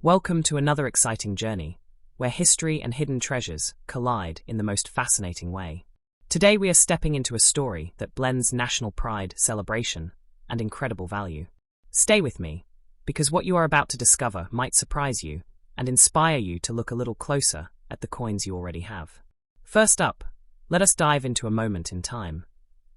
Welcome to another exciting journey, where history and hidden treasures collide in the most fascinating way. Today we are stepping into a story that blends national pride, celebration, and incredible value. Stay with me, because what you are about to discover might surprise you and inspire you to look a little closer at the coins you already have. First up, let us dive into a moment in time.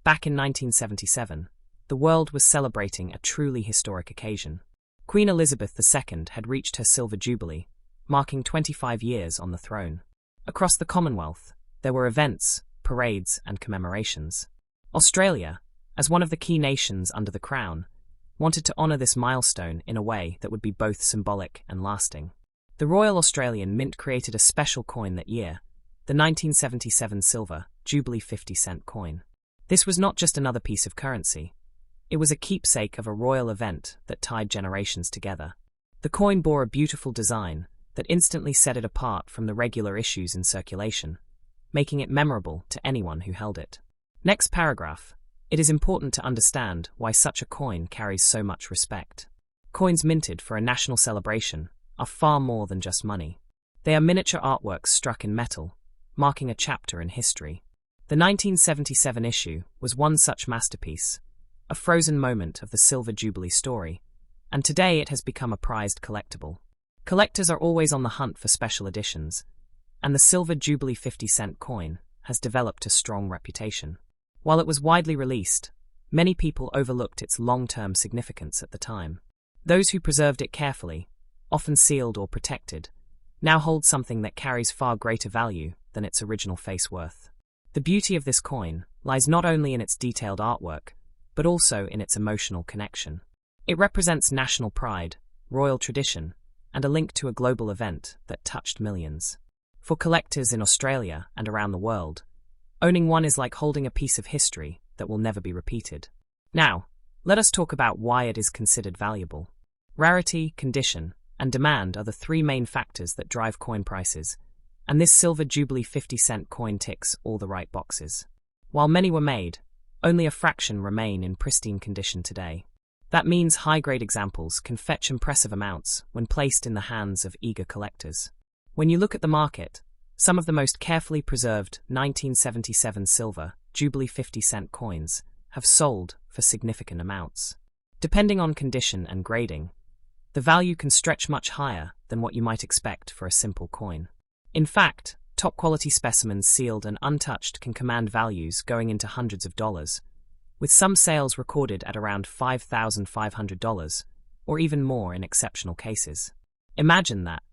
Back in 1977, the world was celebrating a truly historic occasion. Queen Elizabeth II had reached her Silver Jubilee, marking 25 years on the throne. Across the Commonwealth, there were events, parades, and commemorations. Australia, as one of the key nations under the Crown, wanted to honour this milestone in a way that would be both symbolic and lasting. The Royal Australian Mint created a special coin that year, the 1977 Silver Jubilee 50-cent coin. This was not just another piece of currency. It was a keepsake of a royal event that tied generations together. The coin bore a beautiful design that instantly set it apart from the regular issues in circulation, making it memorable to anyone who held it. Next paragraph. It is important to understand why such a coin carries so much respect. Coins minted for a national celebration are far more than just money. They are miniature artworks struck in metal, marking a chapter in history. The 1977 issue was one such masterpiece, a frozen moment of the Silver Jubilee story, and today it has become a prized collectible. Collectors are always on the hunt for special editions, and the Silver Jubilee 50-cent coin has developed a strong reputation. While it was widely released, many people overlooked its long-term significance at the time. Those who preserved it carefully, often sealed or protected, now hold something that carries far greater value than its original face worth. The beauty of this coin lies not only in its detailed artwork, but also in its emotional connection. It represents national pride, royal tradition, and a link to a global event that touched millions. For collectors in Australia and around the world, owning one is like holding a piece of history that will never be repeated. Now, let us talk about why it is considered valuable. Rarity, condition, and demand are the three main factors that drive coin prices, and this Silver Jubilee 50-cent coin ticks all the right boxes. While many were made, only a fraction remain in pristine condition today. That means high-grade examples can fetch impressive amounts when placed in the hands of eager collectors. When you look at the market, some of the most carefully preserved 1977 Silver Jubilee 50-cent coins have sold for significant amounts. Depending on condition and grading, the value can stretch much higher than what you might expect for a simple coin. In fact, top-quality specimens sealed and untouched can command values going into hundreds of dollars, with some sales recorded at around $5,500, or even more in exceptional cases. Imagine that,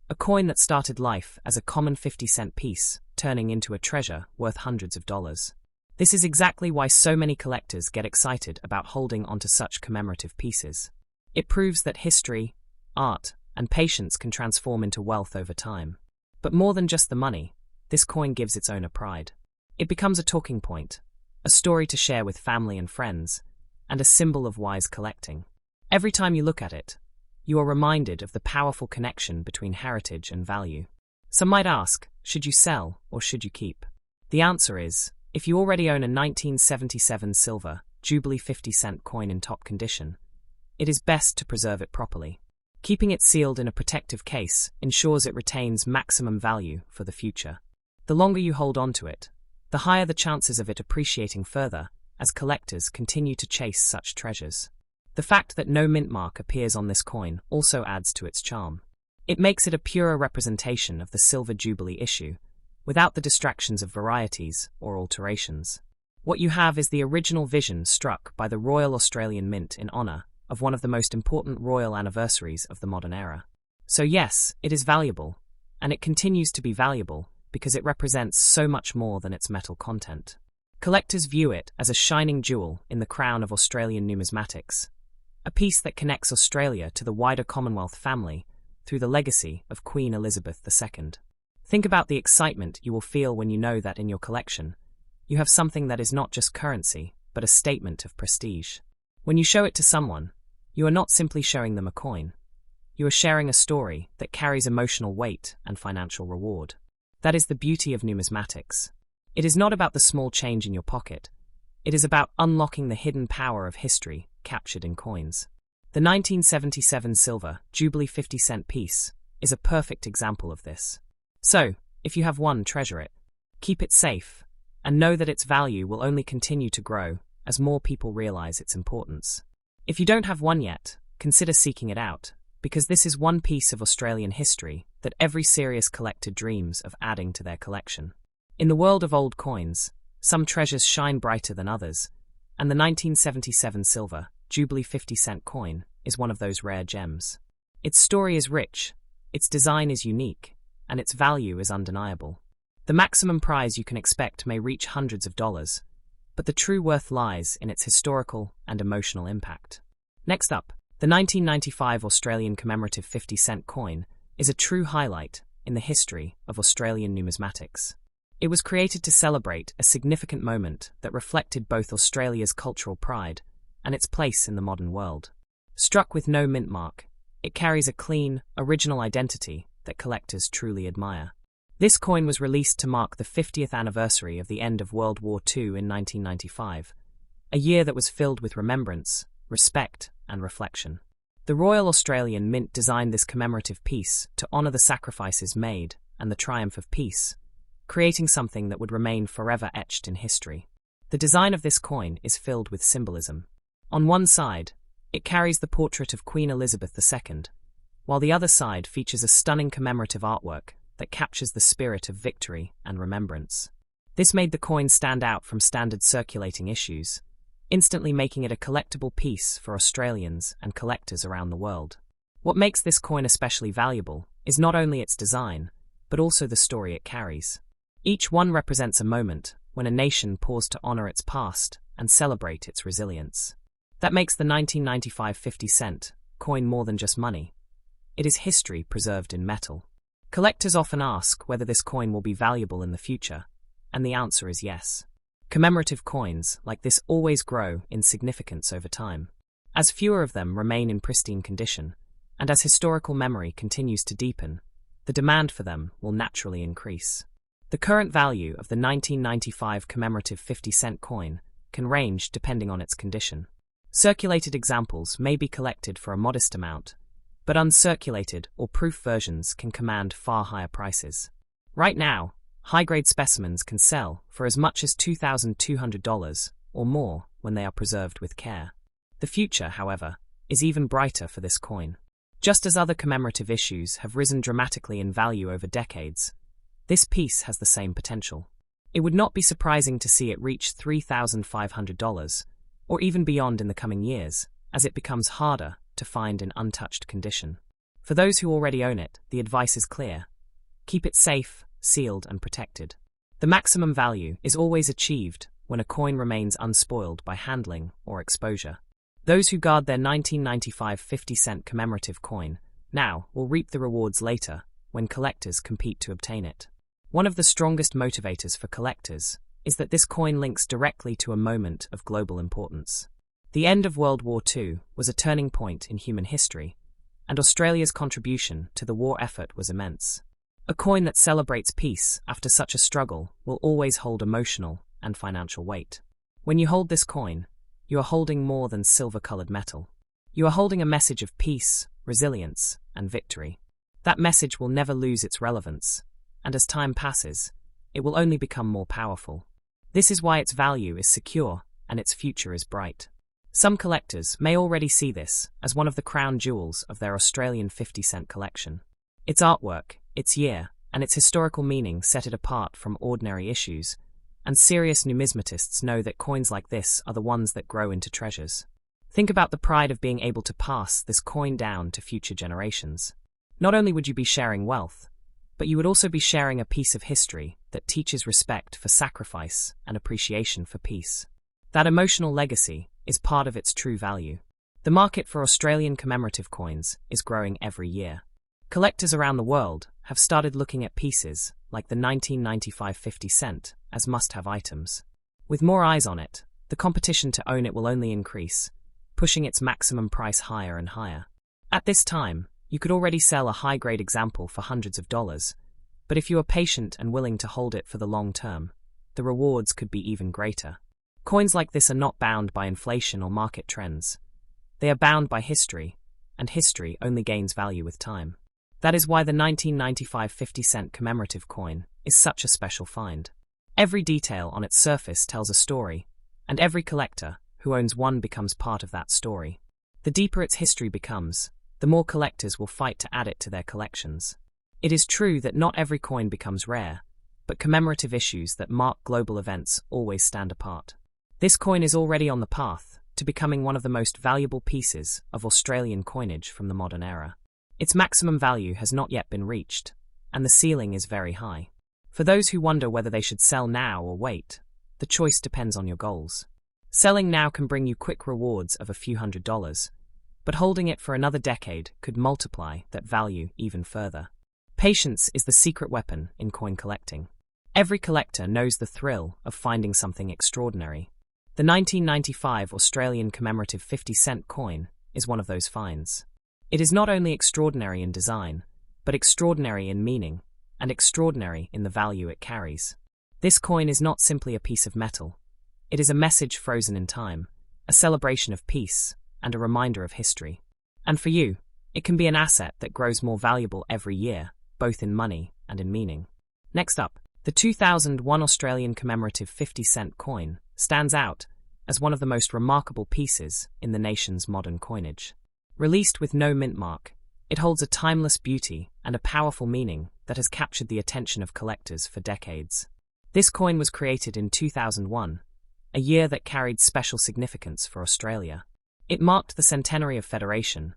a coin that started life as a common 50-cent piece, turning into a treasure worth hundreds of dollars. This is exactly why so many collectors get excited about holding onto such commemorative pieces. It proves that history, art, and patience can transform into wealth over time. But more than just the money, this coin gives its owner pride. It becomes a talking point, a story to share with family and friends, and a symbol of wise collecting. Every time you look at it, you are reminded of the powerful connection between heritage and value. Some might ask, should you sell or should you keep? The answer is, if you already own a 1977 Silver Jubilee 50-cent coin in top condition, it is best to preserve it properly. Keeping it sealed in a protective case ensures it retains maximum value for the future. The longer you hold on to it, the higher the chances of it appreciating further as collectors continue to chase such treasures. The fact that no mint mark appears on this coin also adds to its charm. It makes it a purer representation of the Silver Jubilee issue, without the distractions of varieties or alterations. What you have is the original vision struck by the Royal Australian Mint in honour of one of the most important royal anniversaries of the modern era. So yes, it is valuable, and it continues to be valuable because it represents so much more than its metal content. Collectors view it as a shining jewel in the crown of Australian numismatics, a piece that connects Australia to the wider Commonwealth family through the legacy of Queen Elizabeth II. Think about the excitement you will feel when you know that in your collection, you have something that is not just currency, but a statement of prestige. When you show it to someone, you are not simply showing them a coin. You are sharing a story that carries emotional weight and financial reward. That is the beauty of numismatics. It is not about the small change in your pocket. It is about unlocking the hidden power of history captured in coins. The 1977 Silver Jubilee 50-cent piece is a perfect example of this. So, if you have one, treasure it. Keep it safe, and know that its value will only continue to grow as more people realize its importance. If you don't have one yet, consider seeking it out, because this is one piece of Australian history that every serious collector dreams of adding to their collection. In the world of old coins, some treasures shine brighter than others, and the 1977 Silver Jubilee 50-cent coin is one of those rare gems. Its story is rich, its design is unique, and its value is undeniable. The maximum prize you can expect may reach hundreds of dollars, but the true worth lies in its historical and emotional impact. Next up, the 1995 Australian commemorative 50-cent coin is a true highlight in the history of Australian numismatics. It was created to celebrate a significant moment that reflected both Australia's cultural pride and its place in the modern world. Struck with no mint mark, it carries a clean, original identity that collectors truly admire. This coin was released to mark the 50th anniversary of the end of World War II in 1995, a year that was filled with remembrance, respect, and reflection. The Royal Australian Mint designed this commemorative piece to honour the sacrifices made and the triumph of peace, creating something that would remain forever etched in history. The design of this coin is filled with symbolism. On one side, it carries the portrait of Queen Elizabeth II, while the other side features a stunning commemorative artwork that captures the spirit of victory and remembrance. This made the coin stand out from standard circulating issues, instantly making it a collectible piece for Australians and collectors around the world. What makes this coin especially valuable is not only its design, but also the story it carries. Each one represents a moment when a nation paused to honour its past and celebrate its resilience. That makes the 1995 50-cent coin more than just money. It is history preserved in metal. Collectors often ask whether this coin will be valuable in the future, and the answer is yes. Commemorative coins like this always grow in significance over time. As fewer of them remain in pristine condition, and as historical memory continues to deepen, the demand for them will naturally increase. The current value of the 1995 commemorative 50-cent coin can range depending on its condition. Circulated examples may be collected for a modest amount, but uncirculated or proof versions can command far higher prices. Right now, high-grade specimens can sell for as much as $2,200 or more when they are preserved with care. The future, however, is even brighter for this coin. Just as other commemorative issues have risen dramatically in value over decades, this piece has the same potential. It would not be surprising to see it reach $3,500 or even beyond in the coming years, as it becomes harder to find in untouched condition. For those who already own it, the advice is clear. Keep it safe, sealed, and protected. The maximum value is always achieved when a coin remains unspoiled by handling or exposure. Those who guard their 1995 50-cent commemorative coin now will reap the rewards later when collectors compete to obtain it. One of the strongest motivators for collectors is that this coin links directly to a moment of global importance. The end of World War II was a turning point in human history, and Australia's contribution to the war effort was immense. A coin that celebrates peace after such a struggle will always hold emotional and financial weight. When you hold this coin, you are holding more than silver-coloured metal. You are holding a message of peace, resilience, and victory. That message will never lose its relevance, and as time passes, it will only become more powerful. This is why its value is secure and its future is bright. Some collectors may already see this as one of the crown jewels of their Australian 50-cent collection. Its artwork, its year, and its historical meaning set it apart from ordinary issues, and serious numismatists know that coins like this are the ones that grow into treasures. Think about the pride of being able to pass this coin down to future generations. Not only would you be sharing wealth, but you would also be sharing a piece of history that teaches respect for sacrifice and appreciation for peace. That emotional legacy is part of its true value. The market for Australian commemorative coins is growing every year. Collectors around the world have started looking at pieces like the 1995 50-cent as must-have items. With more eyes on it, the competition to own it will only increase, pushing its maximum price higher and higher. At this time, you could already sell a high-grade example for hundreds of dollars, but if you are patient and willing to hold it for the long term, the rewards could be even greater. Coins like this are not bound by inflation or market trends. They are bound by history, and history only gains value with time. That is why the 1995 50-cent commemorative coin is such a special find. Every detail on its surface tells a story, and every collector who owns one becomes part of that story. The deeper its history becomes, the more collectors will fight to add it to their collections. It is true that not every coin becomes rare, but commemorative issues that mark global events always stand apart. This coin is already on the path to becoming one of the most valuable pieces of Australian coinage from the modern era. Its maximum value has not yet been reached, and the ceiling is very high. For those who wonder whether they should sell now or wait, the choice depends on your goals. Selling now can bring you quick rewards of a few $100s, but holding it for another decade could multiply that value even further. Patience is the secret weapon in coin collecting. Every collector knows the thrill of finding something extraordinary. The 1995 Australian commemorative 50-cent coin is one of those finds. It is not only extraordinary in design, but extraordinary in meaning, and extraordinary in the value it carries. This coin is not simply a piece of metal. It is a message frozen in time, a celebration of peace, and a reminder of history. And for you, it can be an asset that grows more valuable every year, both in money and in meaning. Next up, the 2001 Australian commemorative 50-cent coin stands out as one of the most remarkable pieces in the nation's modern coinage. Released with no mint mark, it holds a timeless beauty and a powerful meaning that has captured the attention of collectors for decades. This coin was created in 2001, a year that carried special significance for Australia. It marked the centenary of Federation,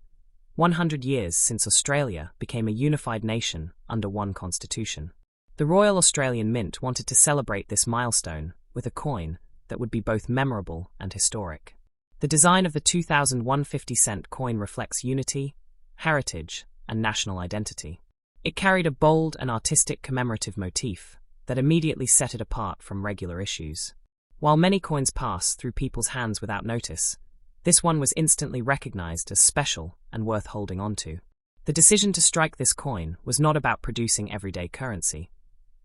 100 years since Australia became a unified nation under one constitution. The Royal Australian Mint wanted to celebrate this milestone with a coin that would be both memorable and historic. The design of the 2001 50-cent coin reflects unity, heritage, and national identity. It carried a bold and artistic commemorative motif that immediately set it apart from regular issues. While many coins pass through people's hands without notice, this one was instantly recognized as special and worth holding onto. The decision to strike this coin was not about producing everyday currency.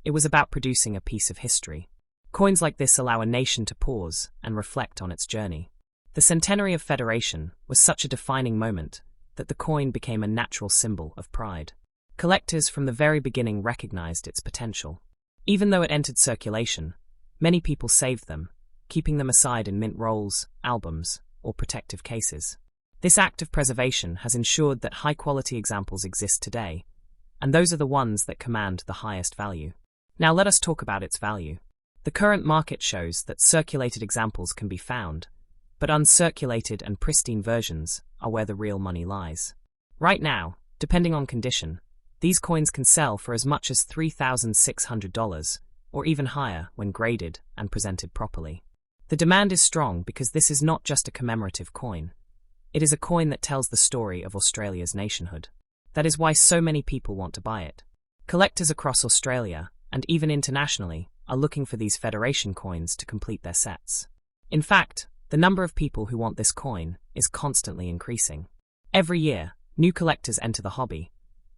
It was about producing a piece of history. Coins like this allow a nation to pause and reflect on its journey. The centenary of Federation was such a defining moment that the coin became a natural symbol of pride. Collectors from the very beginning recognized its potential. Even though it entered circulation, many people saved them, keeping them aside in mint rolls, albums, or protective cases. This act of preservation has ensured that high-quality examples exist today, and those are the ones that command the highest value. Now let us talk about its value. The current market shows that circulated examples can be found, but uncirculated and pristine versions are where the real money lies. Right now, depending on condition, these coins can sell for as much as $3,600, or even higher when graded and presented properly. The demand is strong because this is not just a commemorative coin. It is a coin that tells the story of Australia's nationhood. That is why so many people want to buy it. Collectors across Australia, and even internationally, are looking for these Federation coins to complete their sets. In fact, the number of people who want this coin is constantly increasing. Every year, new collectors enter the hobby,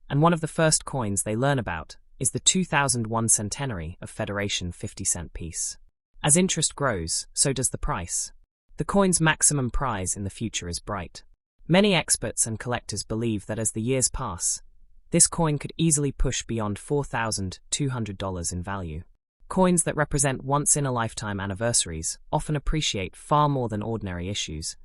and one of the first coins they learn about is the 2001 centenary of Federation 50-cent piece. As interest grows, so does the price. The coin's maximum prize in the future is bright. Many experts and collectors believe that as the years pass, this coin could easily push beyond $4,200 in value. Coins that represent once-in-a-lifetime anniversaries often appreciate far more than ordinary issues,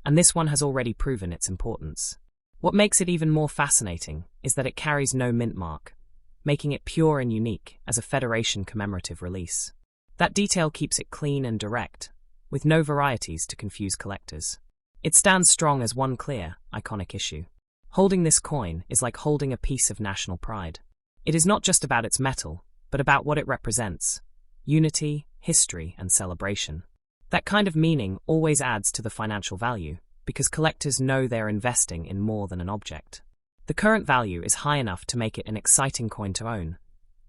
and this one has already proven its importance. What makes it even more fascinating is that it carries no mint mark, making it pure and unique as a Federation commemorative release. That detail keeps it clean and direct, with no varieties to confuse collectors. It stands strong as one clear, iconic issue. Holding this coin is like holding a piece of national pride. It is not just about its metal, but about what it represents: unity, history, and celebration. That kind of meaning always adds to the financial value, because collectors know they're investing in more than an object. The current value is high enough to make it an exciting coin to own,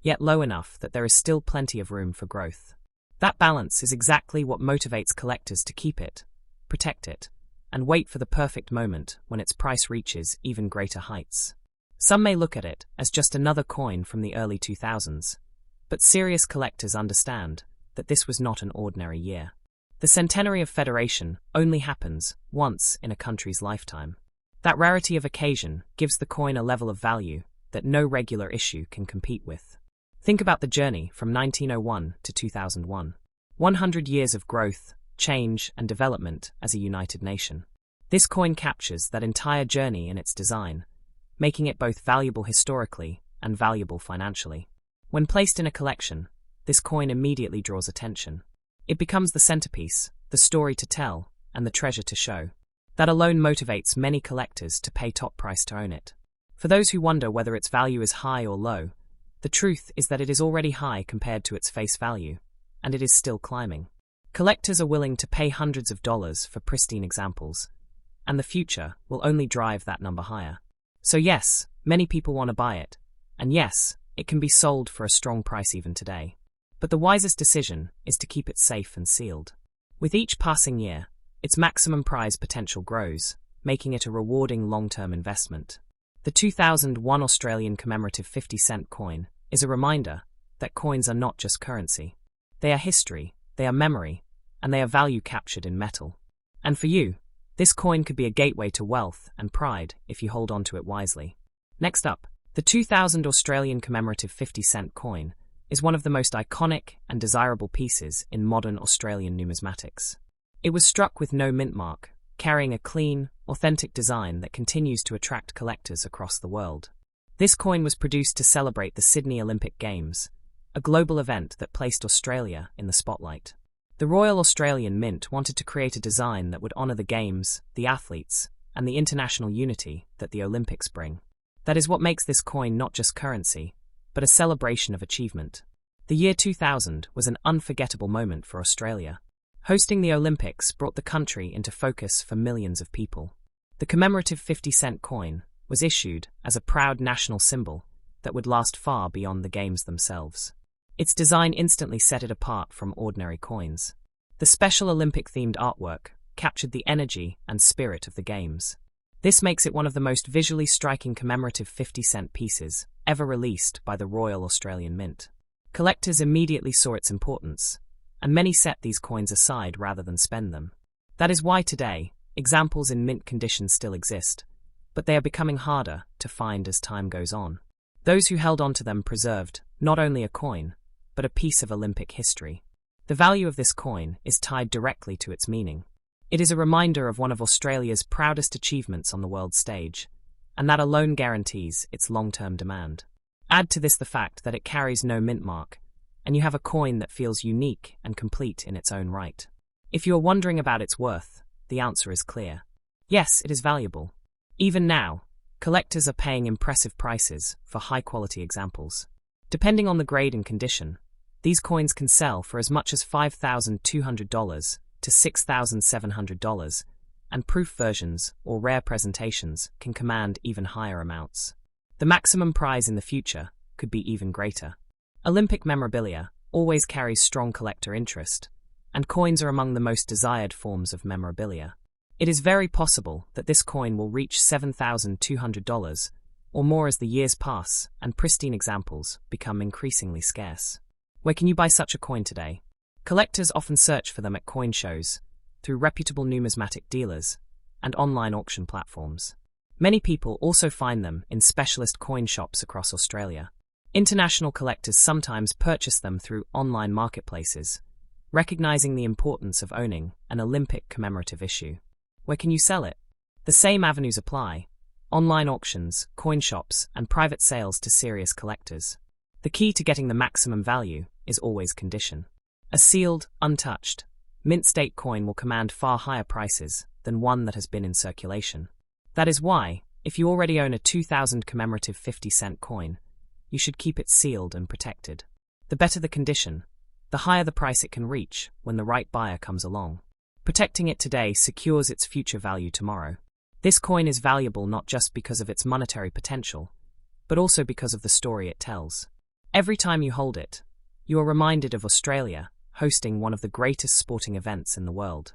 yet low enough that there is still plenty of room for growth. That balance is exactly what motivates collectors to keep it, protect it, and wait for the perfect moment when its price reaches even greater heights. Some may look at it as just another coin from the early 2000s, but serious collectors understand that this was not an ordinary year. The centenary of federation only happens once in a country's lifetime. That rarity of occasion gives the coin a level of value that no regular issue can compete with. Think about the journey from 1901 to 2001. 100 years of growth, change, and development as a united nation. This coin captures that entire journey in its design, making it both valuable historically and valuable financially. When placed in a collection, this coin immediately draws attention. It becomes the centerpiece, the story to tell, and the treasure to show. That alone motivates many collectors to pay top price to own it. For those who wonder whether its value is high or low, the truth is that it is already high compared to its face value, and it is still climbing. Collectors are willing to pay hundreds of dollars for pristine examples, and the future will only drive that number higher. So yes, many people want to buy it, and yes, it can be sold for a strong price even today. But the wisest decision is to keep it safe and sealed. With each passing year, its maximum prize potential grows, making it a rewarding long-term investment. The 2001 Australian commemorative 50-cent coin is a reminder that coins are not just currency. They are history, they are memory, and they are value captured in metal. And for you, this coin could be a gateway to wealth and pride if you hold on to it wisely. Next up, the 2000 Australian commemorative 50-cent coin is one of the most iconic and desirable pieces in modern Australian numismatics. It was struck with no mint mark, carrying a clean, authentic design that continues to attract collectors across the world. This coin was produced to celebrate the Sydney Olympic Games, a global event that placed Australia in the spotlight. The Royal Australian Mint wanted to create a design that would honour the Games, the athletes, and the international unity that the Olympics bring. That is what makes this coin not just currency, but a celebration of achievement. The year 2000 was an unforgettable moment for Australia. Hosting the Olympics brought the country into focus for millions of people. The commemorative 50-cent coin was issued as a proud national symbol that would last far beyond the Games themselves. Its design instantly set it apart from ordinary coins. The special Olympic-themed artwork captured the energy and spirit of the Games. This makes it one of the most visually striking commemorative 50-cent pieces ever released by the Royal Australian Mint. Collectors immediately saw its importance, and many set these coins aside rather than spend them. That is why today, examples in mint condition still exist, but they are becoming harder to find as time goes on. Those who held onto them preserved not only a coin, but a piece of Olympic history. The value of this coin is tied directly to its meaning. It is a reminder of one of Australia's proudest achievements on the world stage, and that alone guarantees its long-term demand. Add to this the fact that it carries no mint mark, and you have a coin that feels unique and complete in its own right. If you are wondering about its worth, the answer is clear. Yes, it is valuable. Even now, collectors are paying impressive prices for high-quality examples. Depending on the grade and condition, these coins can sell for as much as $5,200 to $6,700, and proof versions or rare presentations can command even higher amounts. The maximum prize in the future could be even greater. Olympic memorabilia always carries strong collector interest, and coins are among the most desired forms of memorabilia. It is very possible that this coin will reach $7,200 or more as the years pass and pristine examples become increasingly scarce. Where can you buy such a coin today? Collectors often search for them at coin shows, through reputable numismatic dealers, and online auction platforms. Many people also find them in specialist coin shops across Australia. International collectors sometimes purchase them through online marketplaces, recognizing the importance of owning an Olympic commemorative issue. Where can you sell it? The same avenues apply: online auctions, coin shops, and private sales to serious collectors. The key to getting the maximum value is always condition. A sealed, untouched, mint-state coin will command far higher prices than one that has been in circulation. That is why, if you already own a 2000 commemorative 50-cent coin, you should keep it sealed and protected. The better the condition, the higher the price it can reach when the right buyer comes along. Protecting it today secures its future value tomorrow. This coin is valuable not just because of its monetary potential, but also because of the story it tells. Every time you hold it, you are reminded of Australia hosting one of the greatest sporting events in the world.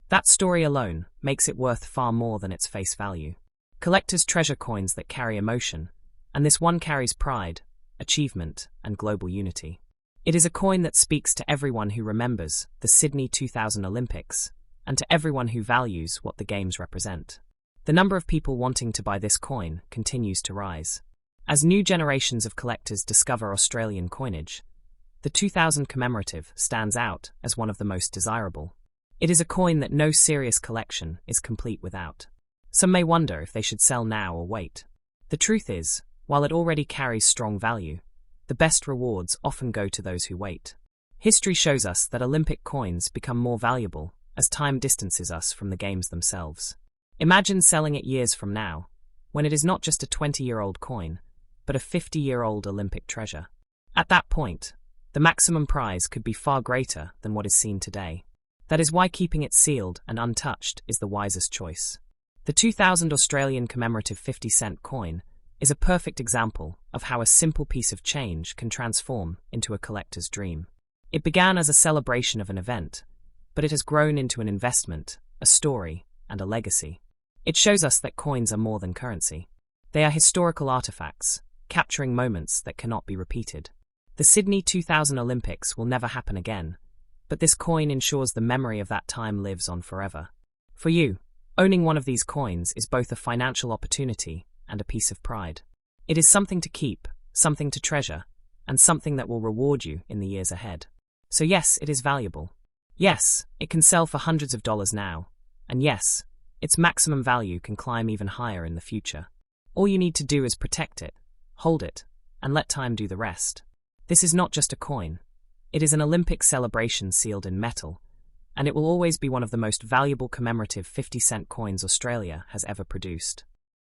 That story alone makes it worth far more than its face value. Collectors treasure coins that carry emotion, and this one carries pride, achievement, and global unity. It is a coin that speaks to everyone who remembers the Sydney 2000 Olympics and to everyone who values what the Games represent. The number of people wanting to buy this coin continues to rise. As new generations of collectors discover Australian coinage, the 2000 commemorative stands out as one of the most desirable. It is a coin that no serious collection is complete without. Some may wonder if they should sell now or wait. The truth is, while it already carries strong value, the best rewards often go to those who wait. History shows us that Olympic coins become more valuable as time distances us from the Games themselves. Imagine selling it years from now, when it is not just a 20-year-old coin, but a 50-year-old Olympic treasure. At that point, the maximum prize could be far greater than what is seen today. That is why keeping it sealed and untouched is the wisest choice. The 2000 Australian commemorative 50-cent coin is a perfect example of how a simple piece of change can transform into a collector's dream. It began as a celebration of an event, but it has grown into an investment, a story, and a legacy. It shows us that coins are more than currency. They are historical artifacts, capturing moments that cannot be repeated. The Sydney 2000 Olympics will never happen again, but this coin ensures the memory of that time lives on forever. For you, owning one of these coins is both a financial opportunity and a piece of pride. It is something to keep, something to treasure, and something that will reward you in the years ahead. So yes, it is valuable. Yes, it can sell for hundreds of dollars now. And yes, its maximum value can climb even higher in the future. All you need to do is protect it, hold it, and let time do the rest. This is not just a coin. It is an Olympic celebration sealed in metal, and it will always be one of the most valuable commemorative 50-cent coins Australia has ever produced.